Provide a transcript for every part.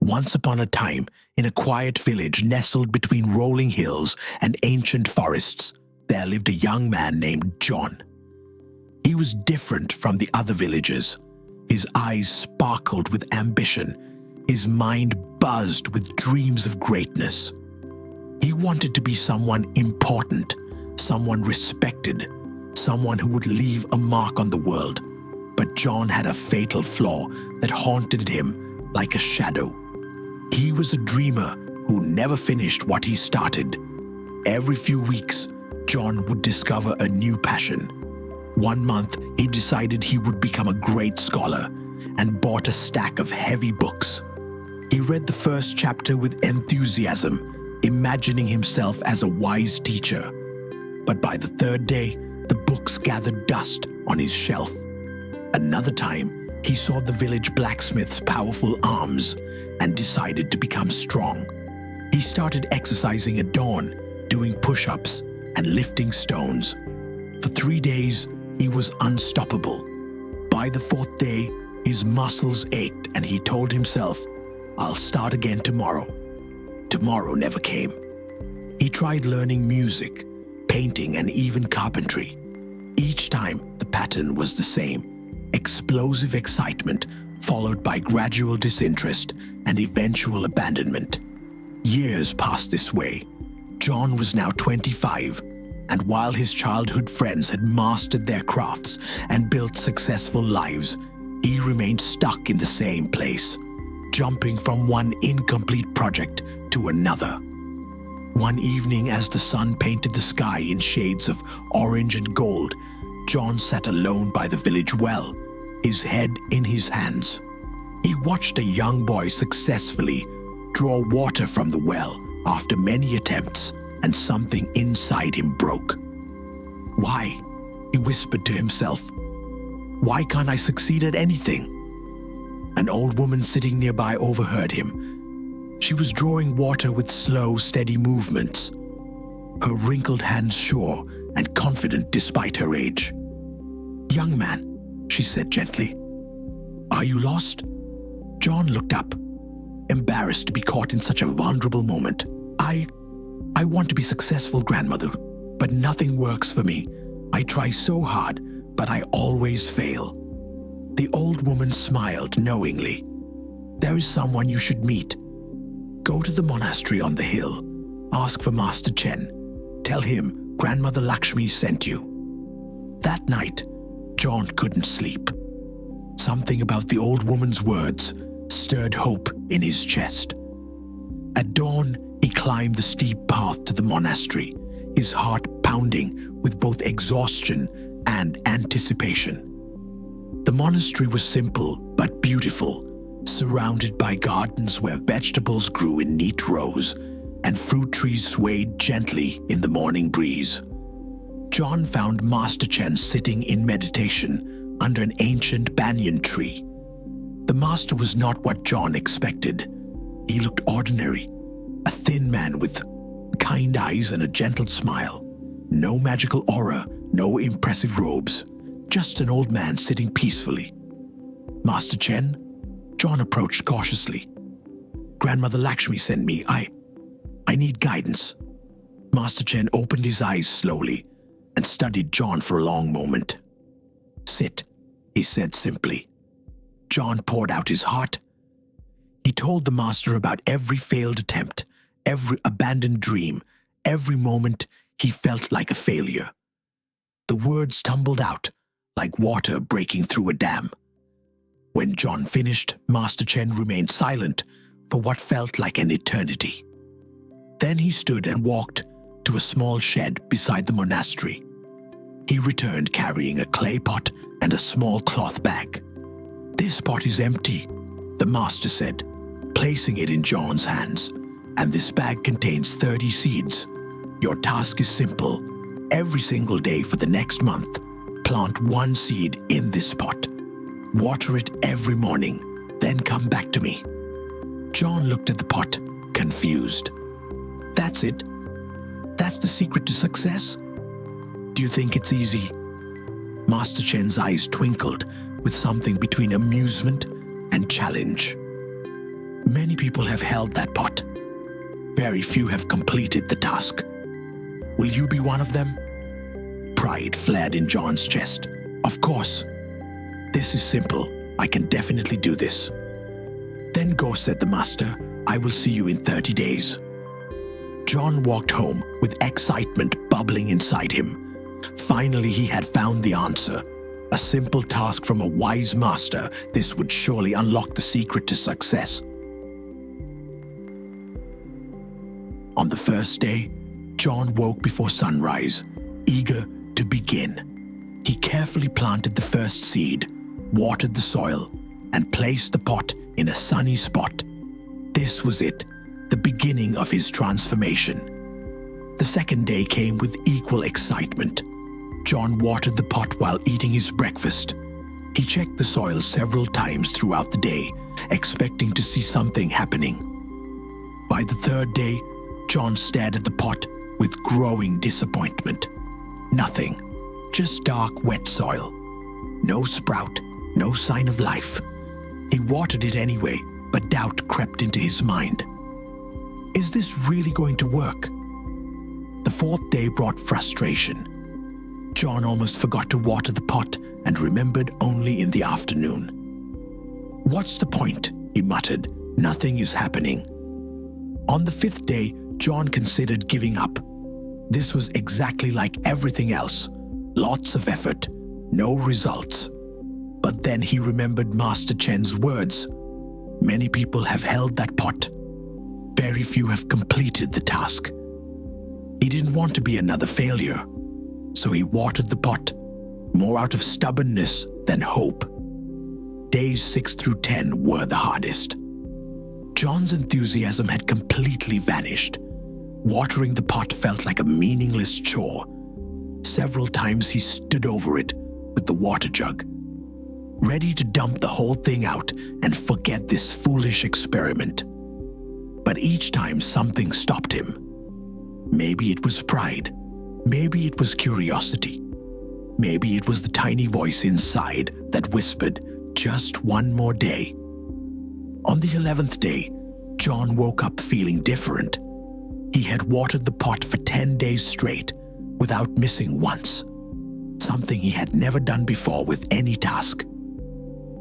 Once upon a time, in a quiet village nestled between rolling hills and ancient forests, there lived a young man named John. He was different from the other villagers. His eyes sparkled with ambition. His mind buzzed with dreams of greatness. He wanted to be someone important, someone respected, someone who would leave a mark on the world. But John had a fatal flaw that haunted him like a shadow. He was a dreamer who never finished what he started. Every few weeks, John would discover a new passion. One month, he decided he would become a great scholar and bought a stack of heavy books. He read the first chapter with enthusiasm, imagining himself as a wise teacher. But by the third day, the books gathered dust on his shelf. Another time, he saw the village blacksmith's powerful arms and decided to become strong. He started exercising at dawn, doing push-ups and lifting stones. For 3 days, he was unstoppable. By the fourth day, his muscles ached and he told himself, "I'll start again tomorrow." Tomorrow never came. He tried learning music, painting, and even carpentry. Each time, the pattern was the same: explosive excitement followed by gradual disinterest and eventual abandonment. Years passed this way. John was now 25, and while his childhood friends had mastered their crafts and built successful lives, he remained stuck in the same place, jumping from one incomplete project to another. One evening, as the sun painted the sky in shades of orange and gold, John sat alone by the village well, his head in his hands. He watched a young boy successfully draw water from the well after many attempts, and something inside him broke. "Why?" he whispered to himself. "Why can't I succeed at anything?" An old woman sitting nearby overheard him. She was drawing water with slow, steady movements, her wrinkled hands sure and confident despite her age. "Young man," she said gently, "are you lost?" John looked up, embarrassed to be caught in such a vulnerable moment. I want to be successful, grandmother, but nothing works for me. I try so hard, but I always fail." The old woman smiled knowingly. "There is someone you should meet. Go to the monastery on the hill. Ask for Master Chen. Tell him Grandmother Lakshmi sent you." That night, John couldn't sleep. Something about the old woman's words stirred hope in his chest. At dawn, he climbed the steep path to the monastery, his heart pounding with both exhaustion and anticipation. The monastery was simple but beautiful, surrounded by gardens where vegetables grew in neat rows and fruit trees swayed gently in the morning breeze. John found Master Chen sitting in meditation under an ancient banyan tree. The master was not what John expected. He looked ordinary, a thin man with kind eyes and a gentle smile. No magical aura, no impressive robes, just an old man sitting peacefully. "Master Chen?" John approached cautiously. "Grandmother Lakshmi sent me. I need guidance." Master Chen opened his eyes slowly and studied John for a long moment. "Sit," he said simply. John poured out his heart. He told the master about every failed attempt, every abandoned dream, every moment he felt like a failure. The words tumbled out like water breaking through a dam. When John finished, Master Chen remained silent for what felt like an eternity. Then he stood and walked to a small shed beside the monastery. He returned carrying a clay pot and a small cloth bag. "This pot is empty," the master said, placing it in John's hands. "And this bag contains 30 seeds. Your task is simple. Every single day for the next month, plant one seed in this pot. Water it every morning, then come back to me." John looked at the pot, confused. "That's it? That's the secret to success? Do you think it's easy?" Master Chen's eyes twinkled with something between amusement and challenge. Many people have held that pot. Very few have completed the task. Will you be one of them? Pride flared in John's chest. Of course. This is simple. I can definitely do this. Then go, said the master. I will see you in 30 days. John walked home with excitement bubbling inside him. Finally, he had found the answer. A simple task from a wise master. This would surely unlock the secret to success. On the first day, John woke before sunrise, eager to begin. He carefully planted the first seed, watered the soil, and placed the pot in a sunny spot. This was it, the beginning of his transformation. The second day came with equal excitement. John watered the pot while eating his breakfast. He checked the soil several times throughout the day, expecting to see something happening. By the third day, John stared at the pot with growing disappointment. Nothing, just dark, wet soil. No sprout, no sign of life. He watered it anyway, but doubt crept into his mind. Is this really going to work? The fourth day brought frustration. John almost forgot to water the pot and remembered only in the afternoon. What's the point? He muttered. Nothing is happening. On the fifth day, John considered giving up. This was exactly like everything else. Lots of effort, no results. But then he remembered Master Chen's words. Many people have held that pot. Very few have completed the task. He didn't want to be another failure, so he watered the pot, more out of stubbornness than hope. Days 6 through 10 were the hardest. John's enthusiasm had completely vanished. Watering the pot felt like a meaningless chore. Several times he stood over it with the water jug, ready to dump the whole thing out and forget this foolish experiment. But each time something stopped him. Maybe it was pride. Maybe it was curiosity. Maybe it was the tiny voice inside that whispered, just one more day. On the 11th day, John woke up feeling different. He had watered the pot for 10 days straight, without missing once. Something he had never done before with any task.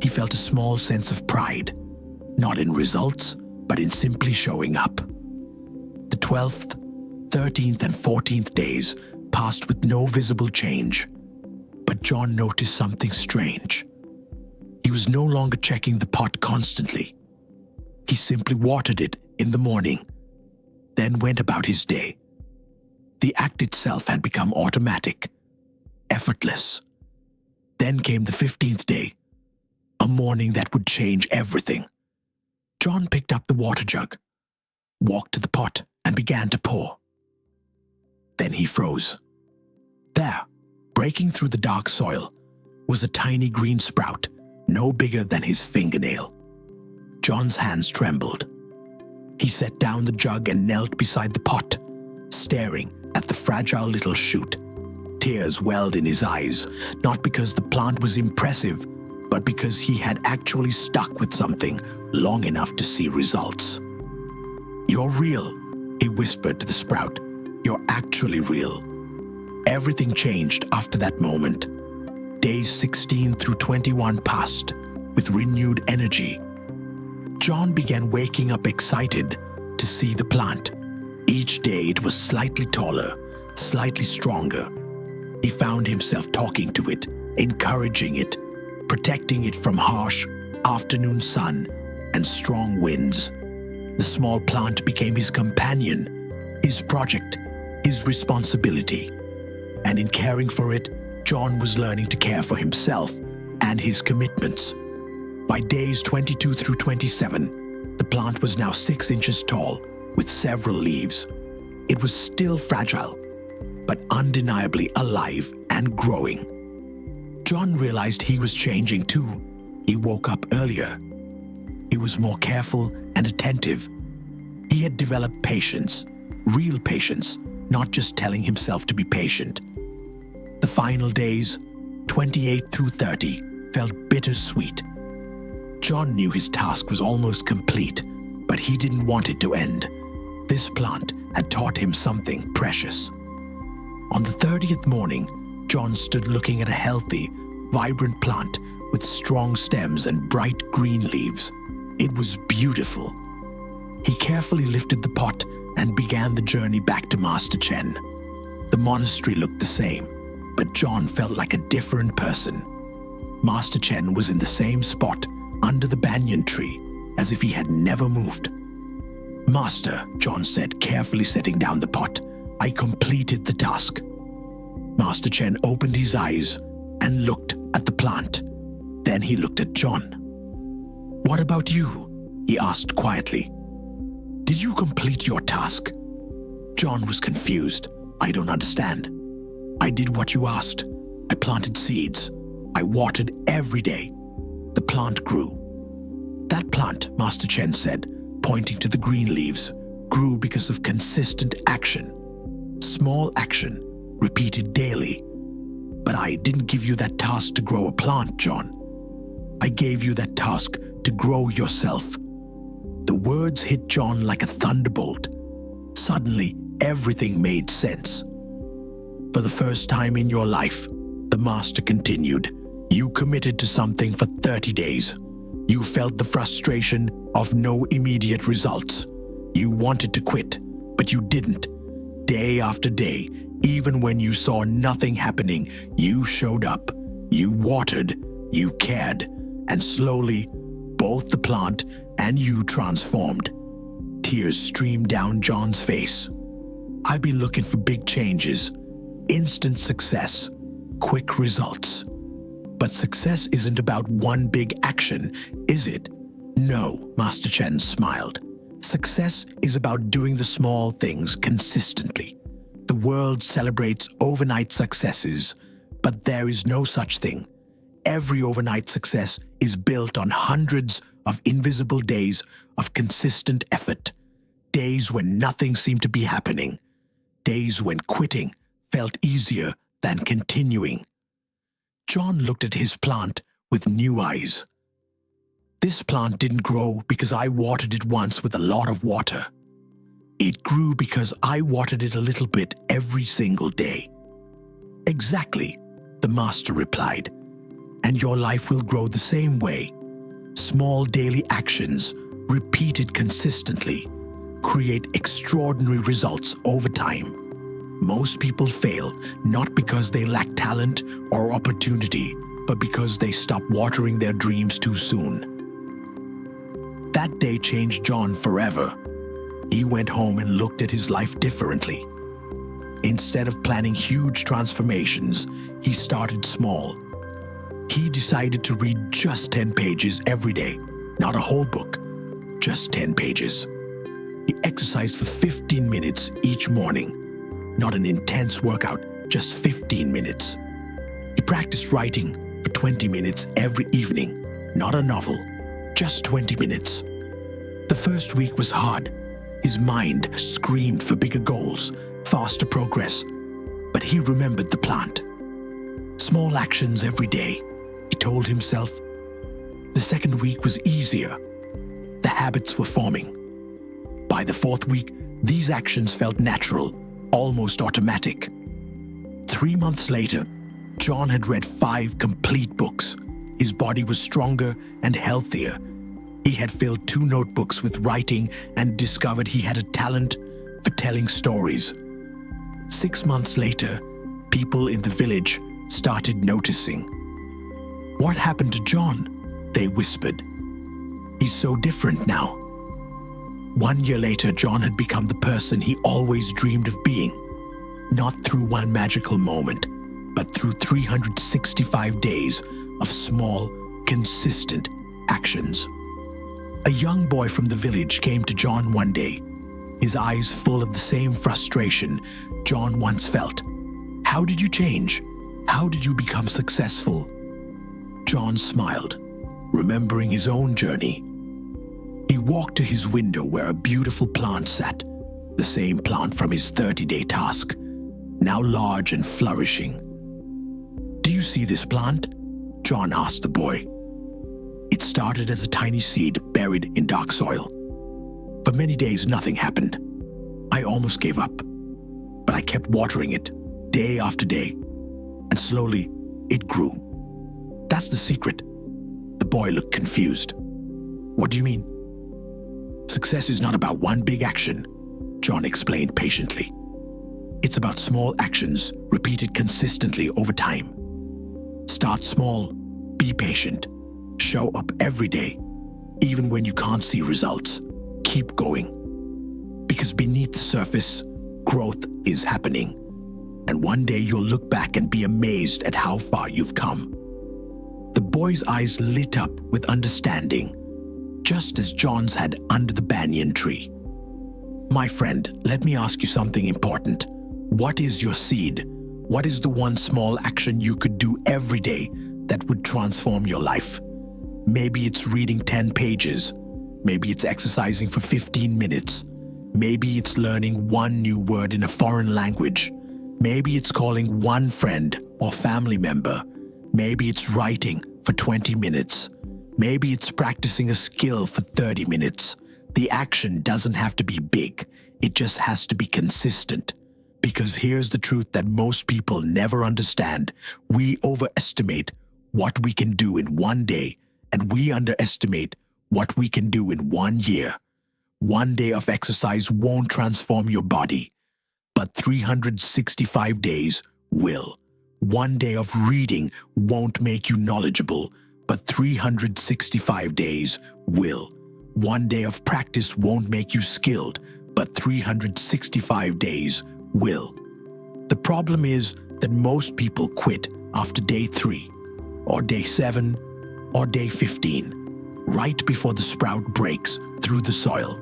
He felt a small sense of pride, not in results, but in simply showing up. The 12th, 13th, and 14th days passed with no visible change. But John noticed something strange. He was no longer checking the pot constantly. He simply watered it in the morning, then went about his day. The act itself had become automatic, effortless. Then came the 15th day, a morning that would change everything. John picked up the water jug, walked to the pot, and began to pour. Then he froze. There, breaking through the dark soil, was a tiny green sprout, no bigger than his fingernail. John's hands trembled. He set down the jug and knelt beside the pot, staring at the fragile little shoot. Tears welled in his eyes, not because the plant was impressive, but because he had actually stuck with something long enough to see results. You're real, he whispered to the sprout. You're actually real. Everything changed after that moment. Days 16 through 21 passed with renewed energy. John began waking up excited to see the plant. Each day it was slightly taller, slightly stronger. He found himself talking to it, encouraging it, protecting it from harsh afternoon sun and strong winds. The small plant became his companion, his project, his responsibility. And in caring for it, John was learning to care for himself and his commitments. By days 22 through 27, the plant was now 6 inches tall, with several leaves. It was still fragile, but undeniably alive and growing. John realized he was changing too. He woke up earlier. He was more careful and attentive. He had developed patience, real patience, not just telling himself to be patient. The final days, 28 through 30, felt bittersweet. John knew his task was almost complete, But he didn't want it to end. This plant had taught him something precious. On the 30th morning, John stood looking at a healthy, vibrant plant with strong stems and bright green leaves. It was beautiful. He carefully lifted the pot and began the journey back to Master Chen. The monastery looked the same, but John felt like a different person. Master Chen was in the same spot, under the banyan tree, as if he had never moved. "Master," John said, carefully setting down the pot, "I completed the task." Master Chen opened his eyes and looked at the plant. Then he looked at John. "What about you?" he asked quietly. "Did you complete your task?" John was confused. "I don't understand." "I did what you asked. I planted seeds. I watered every day. The plant grew." "That plant," Master Chen said, pointing to the green leaves, "grew because of consistent action. Small action, repeated daily. But I didn't give you that task to grow a plant, John. I gave you that task to grow yourself." The words hit John like a thunderbolt. Suddenly, everything made sense. "For the first time in your life," the master continued, "you committed to something for 30 days. You felt the frustration of no immediate results. You wanted to quit, but you didn't. Day after day, even when you saw nothing happening, you showed up. You watered, you cared, and slowly, both the plant and you transformed." Tears streamed down John's face. "I've been looking for big changes, instant success, quick results. But success isn't about one big action, is it?" "No," Master Chen smiled. "Success is about doing the small things consistently. The world celebrates overnight successes, but there is no such thing. Every overnight success is built on hundreds of invisible days of consistent effort. Days when nothing seemed to be happening. Days when quitting felt easier than continuing." John looked at his plant with new eyes. "This plant didn't grow because I watered it once with a lot of water. It grew because I watered it a little bit every single day." "Exactly," the master replied. "And your life will grow the same way. Small daily actions, repeated consistently, create extraordinary results over time. Most people fail not because they lack talent or opportunity, but because they stop watering their dreams too soon." That day changed John forever. He went home and looked at his life differently. Instead of planning huge transformations, he started small. He decided to read just 10 pages every day, not a whole book, just 10 pages. He exercised for 15 minutes each morning. Not an intense workout, just 15 minutes. He practiced writing for 20 minutes every evening, not a novel, just 20 minutes. The first week was hard. His mind screamed for bigger goals, faster progress. But he remembered the plant. Small actions every day, he told himself. The second week was easier. The habits were forming. By the fourth week, these actions felt natural, almost automatic. 3 months later, John had read 5 complete books. His body was stronger and healthier. He had filled 2 notebooks with writing and discovered he had a talent for telling stories. 6 months later, people in the village started noticing. "What happened to John?" they whispered. "He's so different now." 1 year later, John had become the person he always dreamed of being. Not through one magical moment, but through 365 days of small, consistent actions. A young boy from the village came to John one day, his eyes full of the same frustration John once felt. "How did you change? How did you become successful?" John smiled, remembering his own journey. He walked to his window where a beautiful plant sat, the same plant from his 30-day task, now large and flourishing. "Do you see this plant?" John asked the boy. It started as a tiny seed buried in dark soil. For many days, nothing happened. I almost gave up, but I kept watering it day after day, and slowly it grew. That's the secret. The boy looked confused. What do you mean? Success is not about one big action, John explained patiently. It's about small actions repeated consistently over time. Start small, be patient, show up every day, even when you can't see results. Keep going. Because beneath the surface, growth is happening. And one day you'll look back and be amazed at how far you've come. The boy's eyes lit up with understanding, just as John's had under the banyan tree. My friend, let me ask you something important. What is your seed? What is the one small action you could do every day that would transform your life? Maybe it's reading 10 pages. Maybe it's exercising for 15 minutes. Maybe it's learning one new word in a foreign language. Maybe it's calling one friend or family member. Maybe it's writing for 20 minutes. Maybe it's practicing a skill for 30 minutes. The action doesn't have to be big. It just has to be consistent. Because here's the truth that most people never understand. We overestimate what we can do in one day, and we underestimate what we can do in 1 year. 1 day of exercise won't transform your body, but 365 days will. 1 day of reading won't make you knowledgeable, but 365 days will. 1 day of practice won't make you skilled, but 365 days will. The problem is that most people quit after day 3, or day 7, or day 15, right before the sprout breaks through the soil.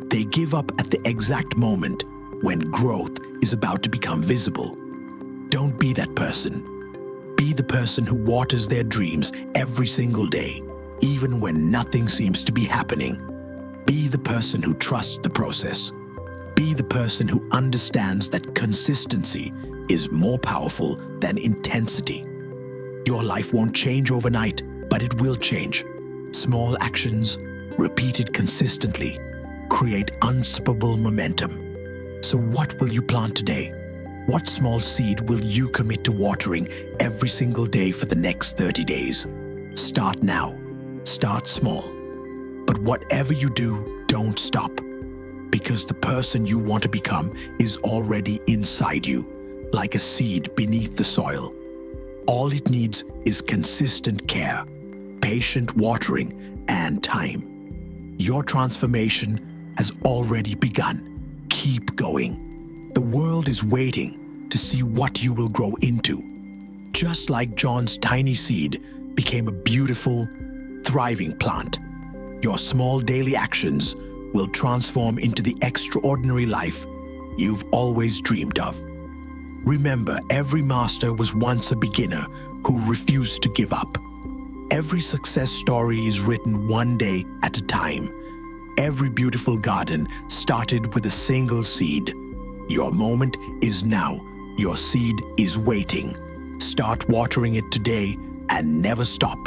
They give up at the exact moment when growth is about to become visible. Don't be that person. Be the person who waters their dreams every single day, even when nothing seems to be happening. Be the person who trusts the process. Be the person who understands that consistency is more powerful than intensity. Your life won't change overnight, but it will change. Small actions, repeated consistently, create unstoppable momentum. So what will you plant today? What small seed will you commit to watering every single day for the next 30 days? Start now. Start small. But whatever you do, don't stop. Because the person you want to become is already inside you, like a seed beneath the soil. All it needs is consistent care, patient watering, and time. Your transformation has already begun. Keep going. The world is waiting to see what you will grow into. Just like John's tiny seed became a beautiful, thriving plant, your small daily actions will transform into the extraordinary life you've always dreamed of. Remember, every master was once a beginner who refused to give up. Every success story is written 1 day at a time. Every beautiful garden started with a single seed. Your moment is now. Your seed is waiting. Start watering it today and never stop.